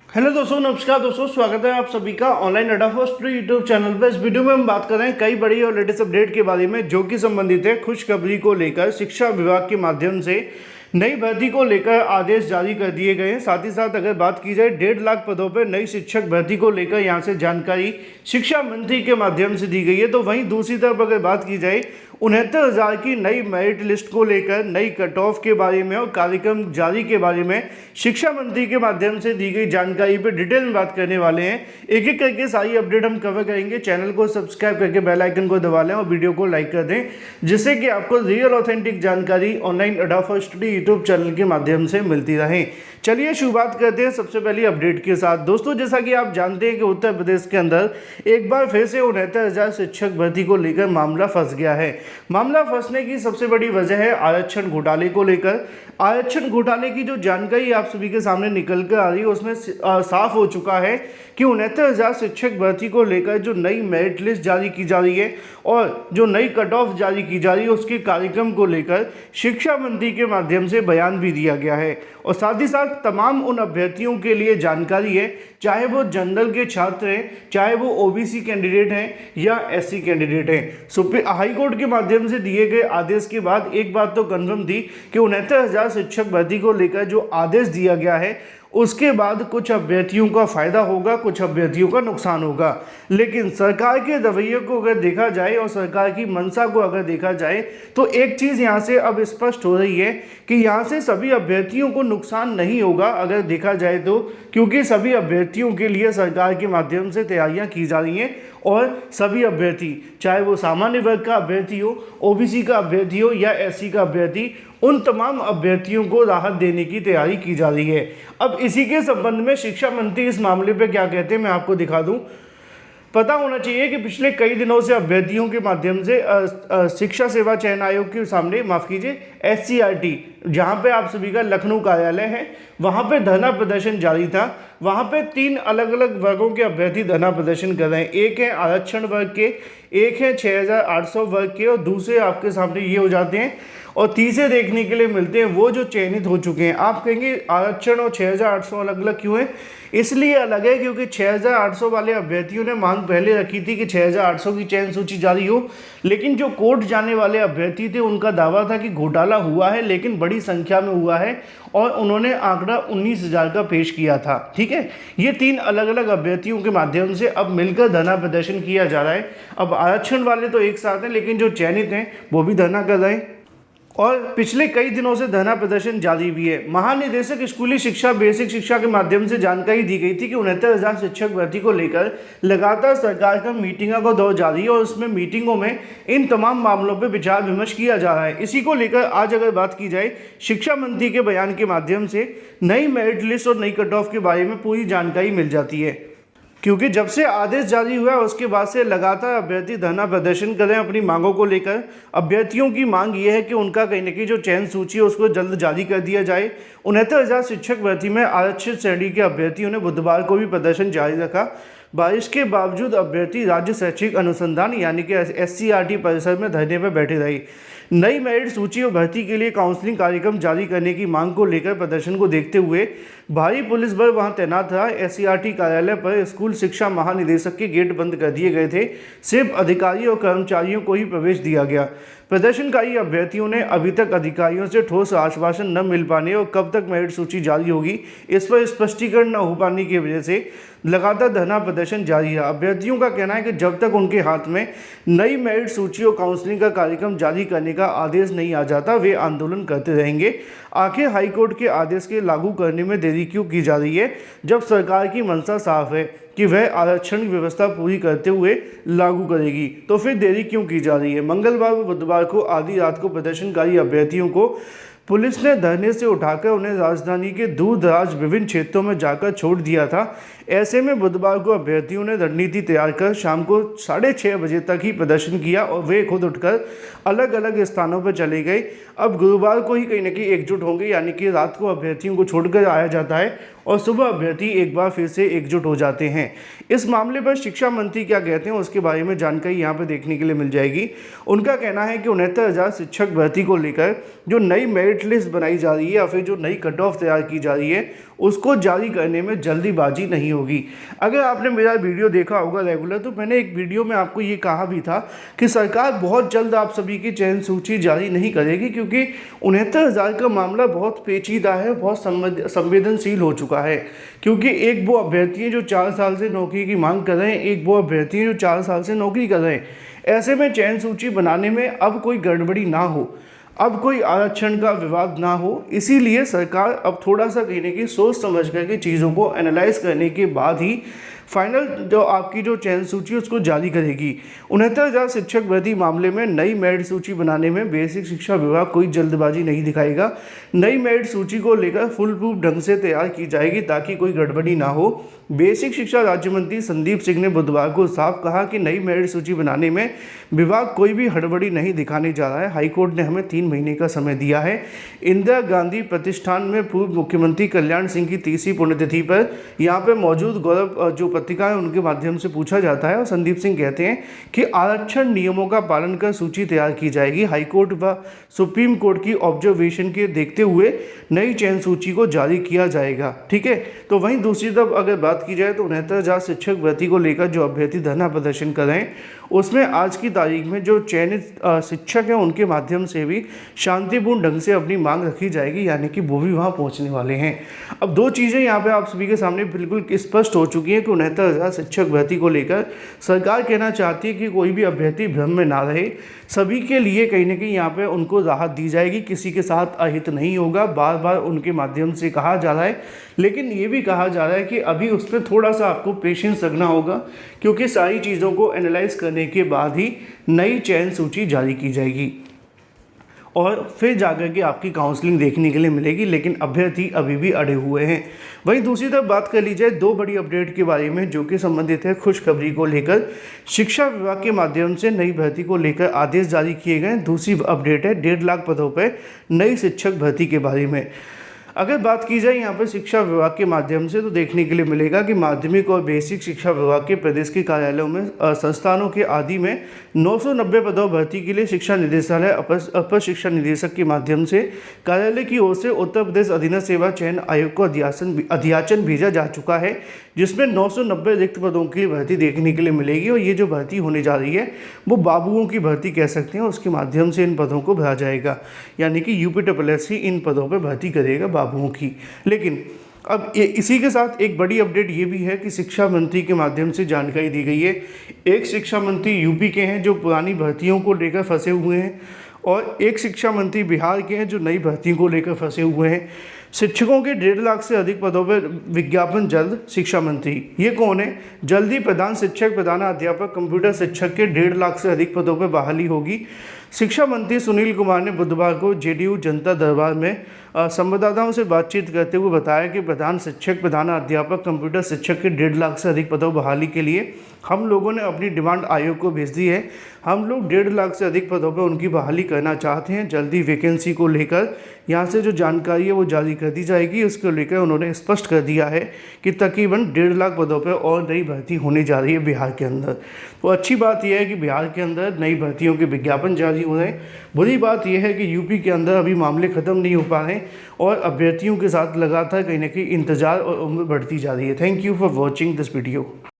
Hello दोस्तों, नमस्कार दोस्तों, स्वागत है आप सभी का ऑनलाइन अड्डा फर्स्ट यूट्यूब चैनल पर। इस वीडियो में हम बात कर रहे हैं कई बड़ी और लेटेस्ट अपडेट के बारे में जो कि संबंधित है खुशखबरी को लेकर। शिक्षा विभाग के माध्यम से नई भर्ती को लेकर आदेश जारी कर दिए गए हैं। साथ ही साथ अगर बात की जाए 1.5 लाख पदों पर नई शिक्षक भर्ती को लेकर यहाँ से जानकारी शिक्षा मंत्री के माध्यम से दी गई है। तो वहीं दूसरी तरफ अगर बात की जाए 69,000 की नई मेरिट लिस्ट को लेकर नई कट ऑफ के बारे में और कार्यक्रम जारी के बारे में शिक्षा मंत्री के माध्यम से दी गई जानकारी पर डिटेल में बात करने वाले हैं। एक एक करके सारी अपडेट हम कवर करेंगे। चैनल को सब्सक्राइब करके बेल आइकन को दबा लें और वीडियो को लाइक कर दें, जिससे कि आपको रियल ऑथेंटिक जानकारी ऑनलाइन अड्डा फर्स्ट यूट्यूब चैनल के माध्यम से मिलती रहे। चलिए शुरुआत करते हैं सबसे पहली अपडेट के साथ। दोस्तों, जैसा कि आप जानते हैं कि उत्तर प्रदेश के अंदर एक बार फिर से 69,000 शिक्षक भर्ती को लेकर मामला फंस गया है। मामला फंसने की सबसे बड़ी वजह है आरक्षण घोटाले को लेकर। आरक्षण घोटाले की जो जानकारी आप सभी के सामने निकल कर आ रही है उसमें साफ हो चुका है कि 69,000 शिक्षक भर्ती को लेकर जो नई मेरिट लिस्ट जारी की जा रही है और जो नई कट ऑफ जारी की जा रही है उसके कार्यक्रम को लेकर शिक्षा मंत्री के माध्यम से बयान भी दिया गया है। और साथ ही साथ तमाम उन अभ्यर्थियों के लिए जानकारी है, चाहे वो जनरल के छात्र हैं, चाहे वो ओबीसी कैंडिडेट हैं या एससी कैंडिडेट हैं। हाई कोर्ट के माध्यम से दिए गए आदेश के बाद एक बात तो कन्फर्म थी कि 69,000 शिक्षक भर्ती को लेकर जो आदेश दिया गया है उसके बाद कुछ अभ्यर्थियों का फायदा होगा, कुछ अभ्यर्थियों का नुकसान होगा। लेकिन सरकार के रवैये को अगर देखा जाए और सरकार की मंशा को अगर देखा जाए तो एक चीज़ यहाँ से अब स्पष्ट हो रही है कि यहाँ से सभी अभ्यर्थियों को नुकसान नहीं होगा अगर देखा जाए तो, क्योंकि सभी अभ्यर्थियों के लिए सरकार के माध्यम से तैयारियाँ की जा रही हैं और सभी अभ्यर्थी, चाहे वो सामान्य वर्ग का अभ्यर्थी हो, ओबीसी का अभ्यर्थी हो या एससी का अभ्यर्थी, उन तमाम अभ्यर्थियों को राहत देने की तैयारी की जा रही है। अब इसी के संबंध में शिक्षा मंत्री इस मामले पे क्या कहते हैं मैं आपको दिखा दूं। पता होना चाहिए कि पिछले कई दिनों से अभ्यर्थियों के माध्यम से शिक्षा सेवा चयन आयोग के सामने, माफ़ कीजिए, SCRT, जहां पे आप सभी का लखनऊ कार्यालय है, वहां पे धरना प्रदर्शन जारी था। वहां पे 3 अलग अलग वर्गों के अभ्यर्थी धरना प्रदर्शन कर रहे हैं। एक है आरक्षण वर्ग के, एक है 6,800 वर्ग के और दूसरे आपके सामने ये हो जाते हैं और तीसरे देखने के लिए मिलते हैं वो जो चयनित हो चुके हैं। आप कहेंगे आरक्षण और 6,800 अलग अलग क्यों है? इसलिए अलग है क्योंकि 6,800 वाले अभ्यर्थियों ने मांग पहले रखी थी कि 6,800 की चयन सूची जारी हो, लेकिन जो कोर्ट जाने वाले अभ्यर्थी थे उनका दावा था कि घोटाला हुआ है लेकिन बड़ी संख्या में हुआ है और उन्होंने आंकड़ा 19,000 का पेश किया था। ठीक है, ये 3 अलग अलग अभ्यर्थियों के माध्यम से अब मिलकर धरना प्रदर्शन किया जा रहा है। अब आरक्षण वाले तो एक साथ हैं लेकिन जो चयनित हैं वो भी धरना कर रहे हैं और पिछले कई दिनों से धरना प्रदर्शन जारी भी है। महानिदेशक स्कूली शिक्षा बेसिक शिक्षा के माध्यम से जानकारी दी गई थी कि 69,000 शिक्षक भर्ती को लेकर लगातार सरकार का मीटिंगों का दौर जारी है और उसमें मीटिंगों में इन तमाम मामलों पर विचार विमर्श किया जा रहा है। इसी को लेकर आज अगर बात की जाए शिक्षा मंत्री के बयान के माध्यम से नई मेरिट लिस्ट और नई कट ऑफ के बारे में पूरी जानकारी मिल जाती है, क्योंकि जब से आदेश जारी हुआ है उसके बाद से लगातार अभ्यर्थी धरना प्रदर्शन कर रहे हैं अपनी मांगों को लेकर। अभ्यर्थियों की मांग ये है कि उनका कहीं न कहीं जो चयन सूची है उसको जल्द जारी कर दिया जाए। 69,000 शिक्षक भर्ती में आरक्षित श्रेणी के अभ्यर्थियों ने बुधवार को भी प्रदर्शन जारी रखा। बारिश के बावजूद अभ्यर्थी राज्य शैक्षिक अनुसंधान यानी कि SCRT परिसर में धरने पर बैठे रहे। नई मेरिट सूची और भर्ती के लिए काउंसलिंग कार्यक्रम जारी करने की मांग को लेकर प्रदर्शन को देखते हुए भारी पुलिस बल वहां तैनात था। SCRT कार्यालय पर स्कूल शिक्षा महानिदेशक के गेट बंद कर दिए गए थे। सिर्फ अधिकारियों और कर्मचारियों को ही प्रवेश दिया गया। प्रदर्शनकारी अभ्यर्थियों ने अभी तक अधिकारियों से ठोस आश्वासन न मिल पाने और कब तक मेरिट सूची जारी होगी इस पर स्पष्टीकरण न हो पाने की वजह से लगातार धरना प्रदर्शन जारी है। अभ्यर्थियों का कहना है कि जब तक उनके हाथ में नई मेरिट सूची और काउंसलिंग का कार्यक्रम जारी करने का आदेश नहीं आ जाता वे आंदोलन करते रहेंगे। आखिर हाईकोर्ट के आदेश के लागू करने में देरी क्यों की जा रही है जब सरकार की मंशा साफ है कि वह आरक्षण की व्यवस्था पूरी करते हुए लागू करेगी, तो फिर देरी क्यों की जा रही है? मंगलवार व बुधवार को आधी रात को प्रदर्शनकारी अभ्यर्थियों को पुलिस ने धरने से उठाकर उन्हें राजधानी के दूर दराज विभिन्न क्षेत्रों में जाकर छोड़ दिया था। ऐसे में बुधवार को अभ्यर्थियों ने रणनीति तैयार कर शाम को 6:30 बजे तक ही प्रदर्शन किया और वे खुद उठकर अलग अलग स्थानों पर चले गए। अब गुरुवार को ही कहीं न कहीं एकजुट होंगे, यानी कि रात को अभ्यर्थियों को छोड़कर आया जाता है और सुबह अभ्यर्थी एक बार फिर से एकजुट हो जाते हैं। इस मामले पर शिक्षा मंत्री क्या कहते हैं उसके बारे में जानकारी यहाँ पर देखने के लिए मिल जाएगी। उनका कहना है कि 69,000 शिक्षक भर्ती को लेकर जो नई मेरिट लिस्ट बनाई जा रही है या फिर जो नई कट ऑफ तैयार की जा रही है उसको जारी करने में जल्दीबाजी नहीं होगी। अगर आपने मेरा वीडियो देखा होगा रेगुलर, तो मैंने एक वीडियो में आपको ये कहा भी था कि सरकार बहुत जल्द आप सभी की चयन सूची जारी नहीं करेगी, क्योंकि 69,000 का मामला बहुत पेचीदा है, बहुत संवेदनशील हो चुका है। क्योंकि एक वो अभ्यर्थी हैं जो 4 साल से नौकरी की मांग कर रहे हैं, एक वो अभ्यर्थी हैं जो 4 साल से नौकरी कर रहे हैं। ऐसे में चयन सूची बनाने में अब कोई गड़बड़ी ना हो, अब कोई आरक्षण का विवाद ना हो, इसीलिए सरकार अब थोड़ा सा कहने की सोच समझ करके चीज़ों को एनालाइज करने के बाद ही फाइनल जो आपकी जो चयन सूची उसको जारी करेगी। 69,000 शिक्षक भर्ती मामले में नई मेरिट सूची बनाने में बेसिक शिक्षा विभाग कोई जल्दबाजी नहीं दिखाएगा। नई मेरिट सूची को लेकर फुल प्रूफ ढंग से तैयार की जाएगी ताकि कोई गड़बड़ी ना हो। बेसिक शिक्षा राज्य मंत्री संदीप सिंह ने बुधवार को साफ कहा कि नई मेरिट सूची बनाने में विभाग कोई भी हड़बड़ी नहीं दिखाने जा रहा है। हाईकोर्ट ने हमें 3 महीने का समय दिया है। इंदिरा गांधी प्रतिष्ठान में पूर्व मुख्यमंत्री कल्याण सिंह की 30वीं पुण्यतिथि पर यहाँ पे मौजूद गौरव जो पत्रिका है उनके माध्यम से पूछा जाता है और संदीप सिंह कहते हैं कि आरक्षण नियमों का पालन कर सूची तैयार की जाएगी। हाईकोर्ट व सुप्रीम कोर्ट की ऑब्जर्वेशन के देखते हुए नई चयन सूची को जारी किया जाएगा। ठीक है, तो वहीं दूसरी तरफ अगर बात की जाए तो 69,000 शिक्षक भर्ती को लेकर जो अभ्यर्थी धरना प्रदर्शन कर रहे हैं, उसमें आज की तारीख में जो चयनित शिक्षक हैं उनके माध्यम से भी शांतिपूर्ण ढंग से अपनी मांग रखी जाएगी, यानी कि वो भी वहाँ पहुँचने वाले हैं। अब 2 चीज़ें यहाँ पे आप सभी के सामने बिल्कुल स्पष्ट हो चुकी हैं कि 69,000 शिक्षक भर्ती को लेकर सरकार कहना चाहती है कि कोई भी अभ्यर्थी भ्रम में ना रहे। सभी के लिए कहीं ना कहीं यहाँ पे उनको राहत दी जाएगी, किसी के साथ अहित नहीं होगा, बार बार उनके माध्यम से कहा जा रहा है। लेकिन ये भी कहा जा रहा है कि अभी उस पर थोड़ा सा आपको पेशेंस रखना होगा, क्योंकि सारी चीज़ों को एनालाइज करने के बाद ही नई चयन सूची जारी की जाएगी और फिर जाकर के आपकी काउंसलिंग देखने के लिए मिलेगी। लेकिन अभ्यर्थी अभी भी अड़े हुए हैं। वहीं दूसरी तरफ बात कर ली जाए 2 बड़ी अपडेट के बारे में जो कि संबंधित है खुशखबरी को लेकर। शिक्षा विभाग के माध्यम से नई भर्ती को लेकर आदेश जारी किए गए। दूसरी अपडेट है 1.5 लाख पदों पर नई शिक्षक भर्ती के बारे में। अगर बात की जाए यहाँ पर शिक्षा विभाग के माध्यम से, तो देखने के लिए मिलेगा कि माध्यमिक और बेसिक शिक्षा विभाग के प्रदेश के कार्यालयों में संस्थानों के आदि में 990 पदों भर्ती के लिए शिक्षा निदेशालय अपर शिक्षा निदेशक के माध्यम से कार्यालय की ओर से उत्तर प्रदेश अधीनस्थ सेवा चयन आयोग को अध्याचन भेजा जा चुका है, जिसमें 990 रिक्त पदों की भर्ती देखने के लिए मिलेगी। और ये जो भर्ती होने जा रही है वो बाबुओं की भर्ती कह सकते हैं, उसके माध्यम से इन पदों को भरा जाएगा, यानी कि UPSSSC इन पदों पर भर्ती करेगा बाबुओं की। लेकिन अब इसी के साथ एक बड़ी अपडेट ये भी है कि शिक्षा मंत्री के माध्यम से जानकारी दी गई है। एक शिक्षा मंत्री यूपी के हैं जो पुरानी भर्तियों को लेकर फंसे हुए हैं, और एक शिक्षा मंत्री बिहार के हैं जो नई भर्तियों को लेकर फंसे हुए हैं। शिक्षकों के 1.5 लाख से अधिक पदों पर विज्ञापन जल्द। शिक्षा मंत्री ये कौन है? जल्दी प्रधान शिक्षक, प्रधानाध्यापक, कंप्यूटर शिक्षक के 1.5 लाख से अधिक पदों पर बहाली होगी। शिक्षा मंत्री सुनील कुमार ने बुधवार को JDU जनता दरबार में संवाददाताओं से बातचीत करते हुए बताया कि प्रधान शिक्षक, प्रधानाध्यापक, कंप्यूटर शिक्षक के 1.5 लाख से अधिक पदों बहाली के लिए हम लोगों ने अपनी डिमांड आयोग को भेज दी है। हम लोग 1.5 लाख से अधिक पदों पर उनकी बहाली करना चाहते हैं। जल्दी वैकेंसी को लेकर यहाँ से जो जानकारी है वो जारी कर दी जाएगी। उसको लेकर उन्होंने स्पष्ट कर दिया है कि तकरीबन 1.5 लाख पदों पर और नई भर्ती होने जा रही है बिहार के अंदर। तो अच्छी बात यह है कि बिहार के अंदर नई भर्तियों के विज्ञापन जारी हो रहे हैं। बुरी बात यह है कि यूपी के अंदर अभी मामले ख़त्म नहीं हो पा रहे और अभ्यर्थियों के साथ लगातार कहीं ना कहीं इंतजार और उम्र बढ़ती जा रही है। Thank you for watching this video.